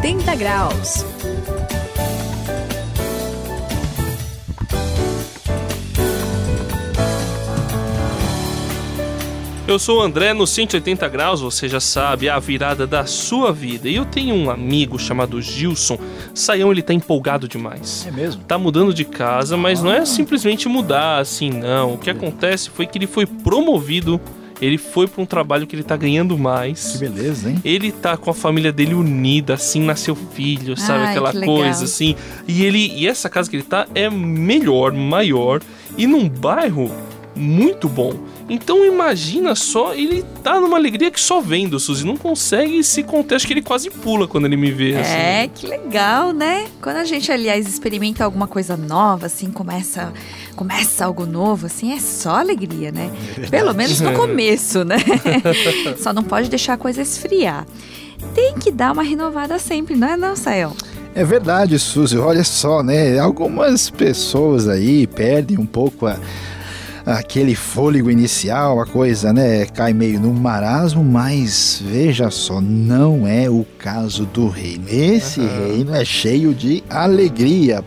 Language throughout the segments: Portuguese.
180 graus. Eu sou o André, no 180 graus, você já sabe, é a virada da sua vida. E eu tenho um amigo chamado Gilson. Saião, ele tá empolgado demais. É mesmo? Tá mudando de casa, mas não é simplesmente mudar assim, não. O que acontece foi que ele foi promovido, ele foi pra um trabalho que ele tá ganhando mais. Que beleza, hein? Ele tá com a família dele unida, assim, nasceu filho, sabe? Ai, Aquela que legal. coisa, assim. E essa casa que ele tá é melhor, maior e num bairro muito bom. Então imagina só, ele tá numa alegria que só vendo, Suzy, não consegue se conter, acho que ele quase pula quando ele me vê, assim. É, que legal, né? Quando a gente, aliás, experimenta alguma coisa nova, assim, começa algo novo, assim, é só alegria, né? Pelo menos no começo, né? Só não pode deixar a coisa esfriar. Tem que dar uma renovada sempre, não é não, Saião? É verdade, Suzy, olha só, né? Algumas pessoas aí perdem um pouco aquele fôlego inicial, a coisa, né, cai meio no marasmo, mas veja só, não é o caso do reino. Esse reino é cheio de alegria,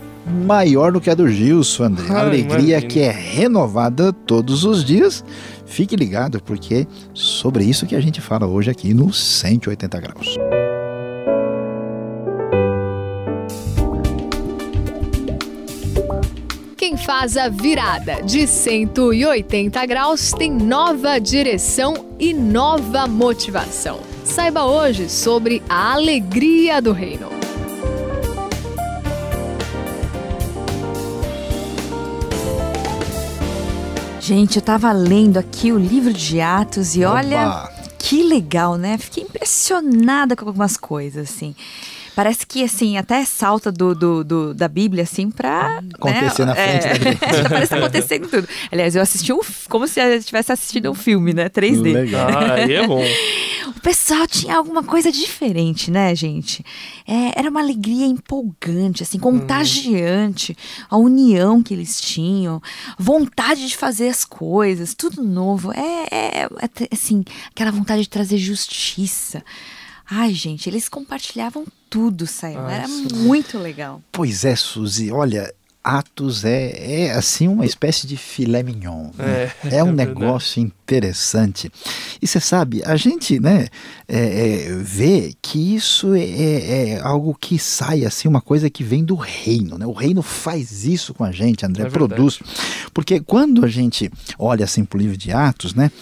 maior do que a do Gilson, André. Alegria imagina. que é renovada todos os dias. Fique ligado, porque é sobre isso que a gente fala hoje aqui no 180 graus. Quem faz a virada de 180 graus tem nova direção e nova motivação. Saiba hoje sobre a alegria do reino. Gente, eu tava lendo aqui o livro de Atos e olha, Oba! que legal, né? Fiquei impressionada com algumas coisas, assim. Parece que, assim, até salta da Bíblia, assim, pra... Acontecer na frente da gente. Parece acontecendo tudo. Aliás, eu assisti como se eu estivesse assistindo um filme, né? 3D. Legal. Ah, aí é bom. O pessoal tinha alguma coisa diferente, né, gente? Era uma alegria empolgante, assim, contagiante. A união que eles tinham, vontade de fazer as coisas, tudo novo. Assim, aquela vontade de trazer justiça. Ai, gente, eles compartilhavam tudo, Saião. Era muito legal. Pois é, Suzy, olha, Atos é assim uma espécie de filé mignon, né? É um negócio interessante. E você sabe, a gente, né, vê que isso é algo que sai, assim, uma coisa que vem do reino, né? O reino faz isso com a gente, André, produz. Porque quando a gente olha assim para o livro de Atos, né,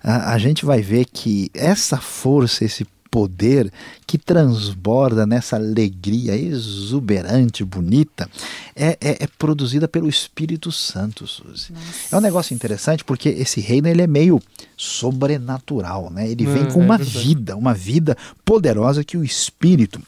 a gente vai ver que essa força, esse poder que transborda nessa alegria exuberante, bonita, é produzida pelo Espírito Santo, Suzy. Nossa. É um negócio interessante porque esse reino ele é meio sobrenatural, né? Ele vem com uma vida poderosa que o Espírito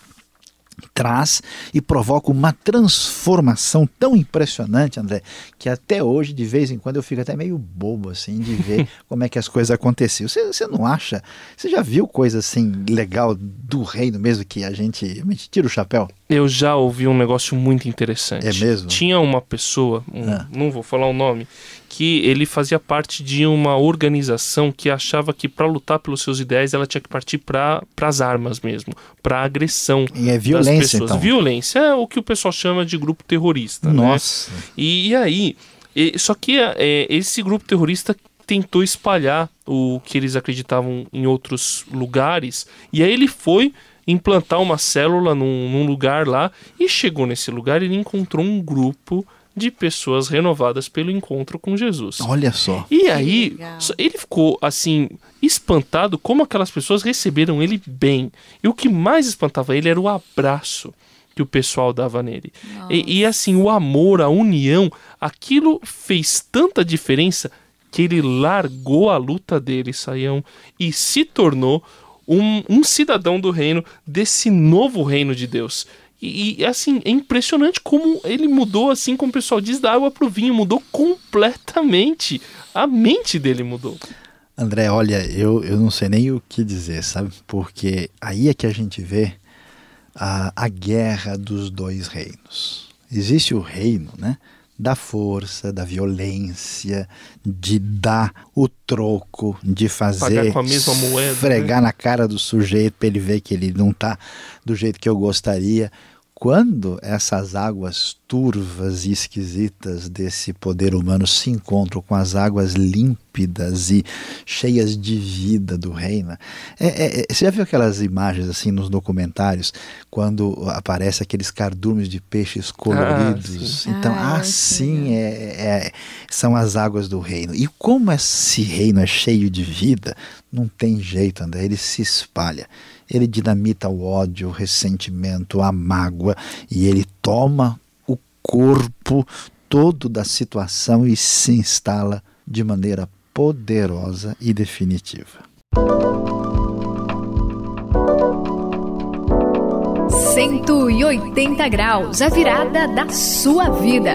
traz e provoca uma transformação tão impressionante, André, que até hoje, de vez em quando, eu fico até meio bobo, assim, de ver como é que as coisas aconteciam. Você não acha? Você já viu coisa, assim, legal do reino mesmo, que a gente tira o chapéu? Eu já ouvi um negócio muito interessante. É mesmo? Tinha uma pessoa, não vou falar o nome, que ele fazia parte de uma organização que achava que para lutar pelos seus ideais ela tinha que partir para as armas mesmo, para agressão. E é violência, das pessoas. então. Violência é o que o pessoal chama de grupo terrorista. Nossa. Né? E aí, só que esse grupo terrorista tentou espalhar o que eles acreditavam em outros lugares, e aí ele foi implantar uma célula num lugar lá, e chegou nesse lugar e ele encontrou um grupo de pessoas renovadas pelo encontro com Jesus. Olha só. E aí, legal. ele ficou, assim, espantado como aquelas pessoas receberam ele bem. E o que mais espantava ele era o abraço que o pessoal dava nele. E assim, o amor, a união, aquilo fez tanta diferença que ele largou a luta dele, Saião, e se tornou um cidadão do reino, desse novo reino de Deus. E assim, é impressionante como ele mudou, assim como o pessoal diz, da água pro vinho, mudou completamente. A mente dele mudou. André, olha, eu não sei nem o que dizer, sabe? Porque aí é que a gente vê a guerra dos dois reinos. Existe o reino, né, da força, da violência, de dar o troco, de fazer, pagar com a mesma moeda, esfregar na cara do sujeito para ele ver que ele não está do jeito que eu gostaria. Quando essas águas turvas e esquisitas desse poder humano se encontram com as águas límpidas e cheias de vida do reino, você já viu aquelas imagens assim nos documentários, quando aparecem aqueles cardumes de peixes coloridos? Então, assim são as águas do reino. E como esse reino é cheio de vida, não tem jeito, André, ele se espalha. Ele dinamita o ódio, o ressentimento, a mágoa, e ele toma o corpo todo da situação e se instala de maneira poderosa e definitiva. 180 graus, a virada da sua vida.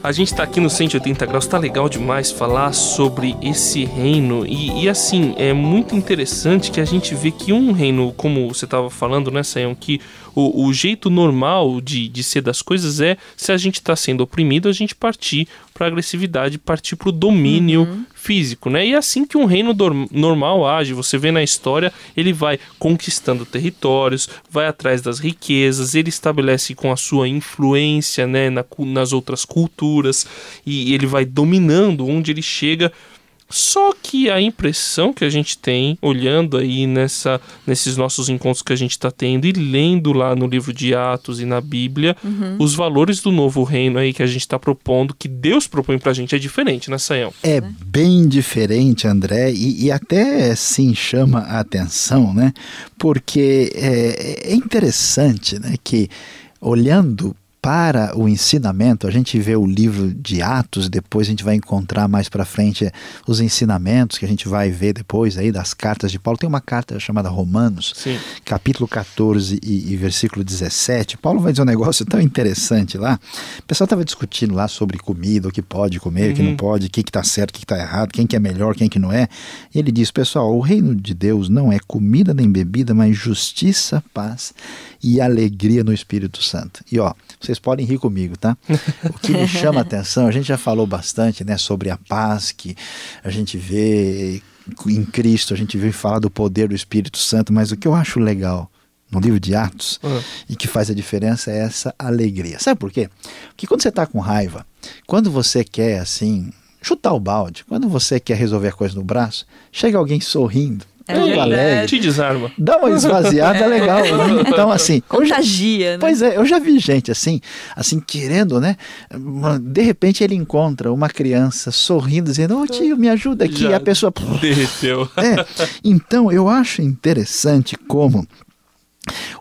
A gente tá aqui no 180 graus, tá legal demais falar sobre esse reino e assim, é muito interessante que a gente vê que um reino, como você tava falando, né, Sayão, que o jeito normal de ser das coisas é, se a gente tá sendo oprimido, a gente partir pra agressividade, partir pro domínio físico, né? E é assim que um reino normal age. Você vê na história, ele vai conquistando territórios, vai atrás das riquezas, ele estabelece com a sua influência, né, nas outras culturas, e ele vai dominando onde ele chega. Só que a impressão que a gente tem, olhando aí nesses nossos encontros que a gente está tendo e lendo lá no livro de Atos e na Bíblia, os valores do novo reino aí que a gente está propondo, que Deus propõe pra gente, é diferente, né, Sayão? É bem diferente, André, e até sim chama a atenção, né? Porque é interessante, né, que olhando para o ensinamento, a gente vê o livro de Atos, depois a gente vai encontrar mais para frente os ensinamentos que a gente vai ver depois aí das cartas de Paulo. Tem uma carta chamada Romanos, Sim. capítulo 14 e versículo 17. Paulo vai dizer um negócio tão interessante lá. O pessoal estava discutindo lá sobre comida, o que pode comer, o que não pode, o que está certo, o que está errado, quem que é melhor, quem que não é. E ele diz, pessoal, o reino de Deus não é comida nem bebida, mas justiça, paz e alegria no Espírito Santo. E ó, vocês podem rir comigo, tá? O que me chama a atenção, a gente já falou bastante, né, sobre a paz que a gente vê em Cristo, a gente vê falar do poder do Espírito Santo, mas o que eu acho legal no livro de Atos e que faz a diferença é essa alegria. Sabe por quê? Porque quando você está com raiva, quando você quer assim chutar o balde, quando você quer resolver a coisa no braço, chega alguém sorrindo, todo alegre, te desarma, dá uma esvaziada legal, né? Então assim, contagia, né? Pois é, eu já vi gente assim querendo, né? De repente ele encontra uma criança sorrindo, dizendo, tio, me ajuda aqui, já e a pessoa derreteu. Então eu acho interessante como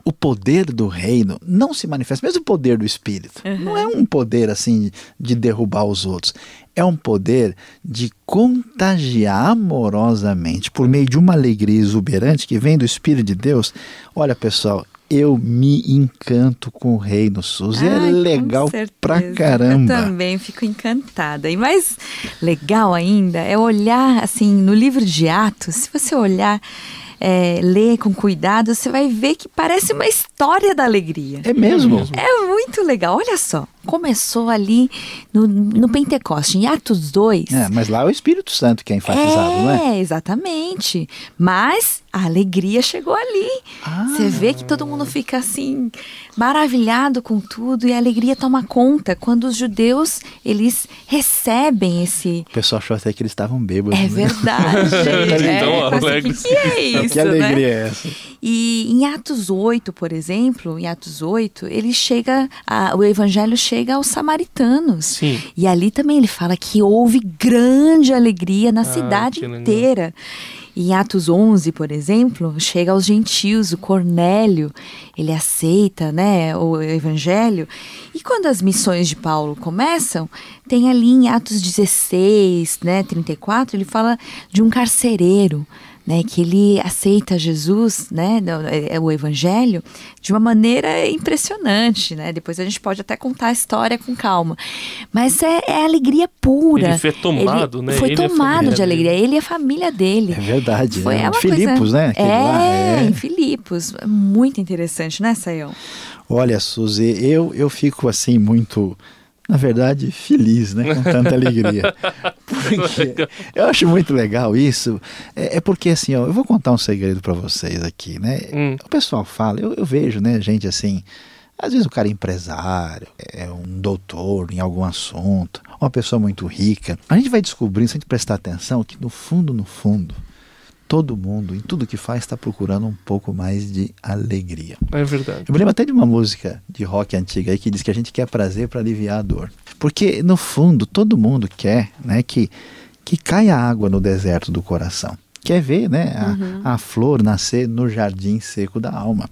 o poder do reino não se manifesta, mesmo o poder do Espírito, não é um poder assim de derrubar os outros, é um poder de contagiar amorosamente por meio de uma alegria exuberante que vem do Espírito de Deus. Olha, pessoal, eu me encanto com o reino, Suzy, é legal pra caramba. Eu também fico encantada. E mais legal ainda é olhar assim no livro de Atos, se você olhar, ler com cuidado, você vai ver que parece uma história da alegria. É mesmo? É muito legal. Olha só, começou ali no Pentecoste, em Atos 2. Mas lá é o Espírito Santo que é enfatizado, não é? Exatamente. Mas a alegria chegou ali. Você vê que todo mundo fica assim, maravilhado com tudo, e a alegria toma conta quando os judeus, eles recebem esse... O pessoal achou até que eles estavam bêbados. É verdade. Alegres. Que é isso, que alegria né? é essa? E em Atos 8, por exemplo, ele chega, o evangelho chega aos samaritanos. Sim. E ali também ele fala que houve grande alegria na cidade inteira. Em Atos 11, por exemplo, chega aos gentios, o Cornélio, ele aceita, né, o evangelho. E quando as missões de Paulo começam, tem ali em Atos 16, né, 34, ele fala de um carcereiro, né, que ele aceita Jesus, né, o evangelho, de uma maneira impressionante, né? Depois a gente pode até contar a história com calma. Mas é alegria pura. Ele foi tomado, né? Foi tomado de alegria. Ele e a família dele. É verdade. Foi Filipos, né? Em Filipos. Muito interessante, né, Sayão? Olha, Suzy, eu fico assim muito, na verdade, feliz, né, com tanta alegria. Porque eu acho muito legal isso. É porque assim, ó, eu vou contar um segredo para vocês aqui, né? O pessoal fala, eu vejo, né, gente assim, às vezes o cara é empresário, é um doutor em algum assunto, uma pessoa muito rica. A gente vai descobrindo, se a gente prestar atenção, que no fundo, todo mundo, em tudo que faz, está procurando um pouco mais de alegria. É verdade. Eu me lembro até de uma música de rock antiga aí que diz que a gente quer prazer para aliviar a dor. Porque, no fundo, todo mundo quer, né, que caia água no deserto do coração. Quer ver, né, a flor nascer no jardim seco da alma.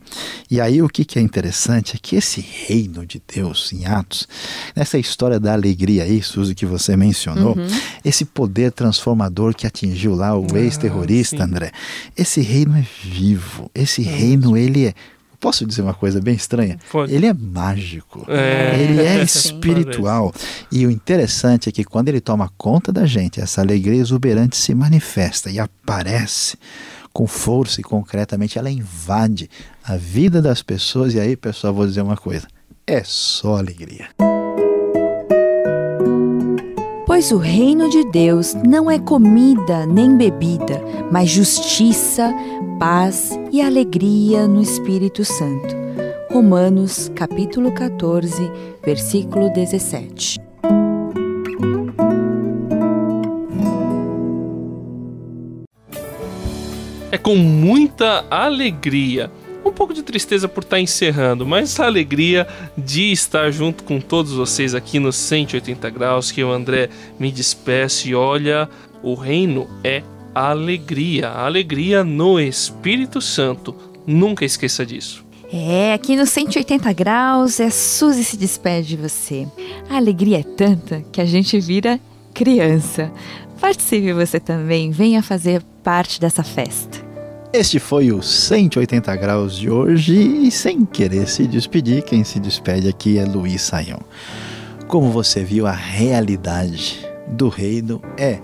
E aí o que é interessante é que esse reino de Deus em Atos, nessa história da alegria aí, Suzy, que você mencionou, esse poder transformador que atingiu lá o ex-terrorista, André, esse reino é vivo, esse reino ele é... Posso dizer uma coisa bem estranha? Pode. Ele é mágico, ele é espiritual. E o interessante é que quando ele toma conta da gente, essa alegria exuberante se manifesta e aparece com força e concretamente ela invade a vida das pessoas. E aí, pessoal, vou dizer uma coisa, é só alegria. Pois o reino de Deus não é comida nem bebida, mas justiça, paz e alegria no Espírito Santo. Romanos, capítulo 14, versículo 17. É com muita alegria, um pouco de tristeza por estar encerrando, mas a alegria de estar junto com todos vocês aqui no 180 graus, que eu, André, me despeço. E olha, o reino é alegria, alegria no Espírito Santo, nunca esqueça disso. Aqui no 180 graus, a Suzy se despede de você. A alegria é tanta que a gente vira criança. Participe você também, venha fazer parte dessa festa. Este foi o 180 graus de hoje e sem querer se despedir, quem se despede aqui é Luiz Saião. Como você viu, a realidade do reino é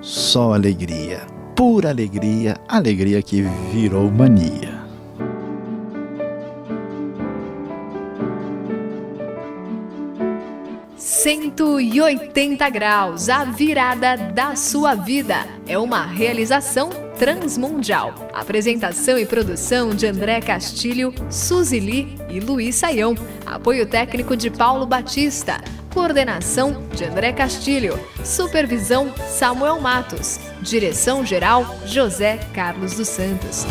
só alegria, pura alegria, alegria que virou mania. "180 graus, a virada da sua vida" é uma realização transmundial. Apresentação e produção de André Castilho, Suzy Li e Luiz Saião. Apoio técnico de Paulo Batista. Coordenação de André Castilho. Supervisão Samuel Matos. Direção-geral José Carlos dos Santos.